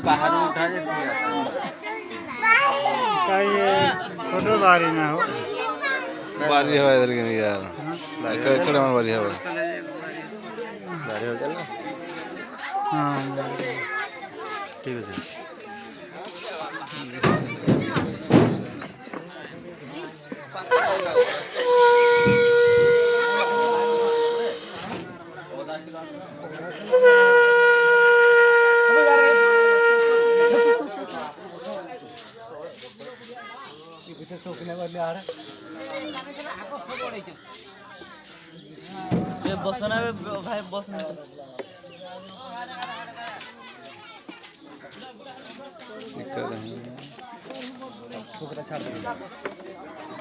बाहर उठा फोटो बारी ना हो बारी हवा इधर की नहीं यार ఇక్కడ మన बारी हवा बारी हो चल हाँ ठीक है बसना भाई बसना दिक्कत है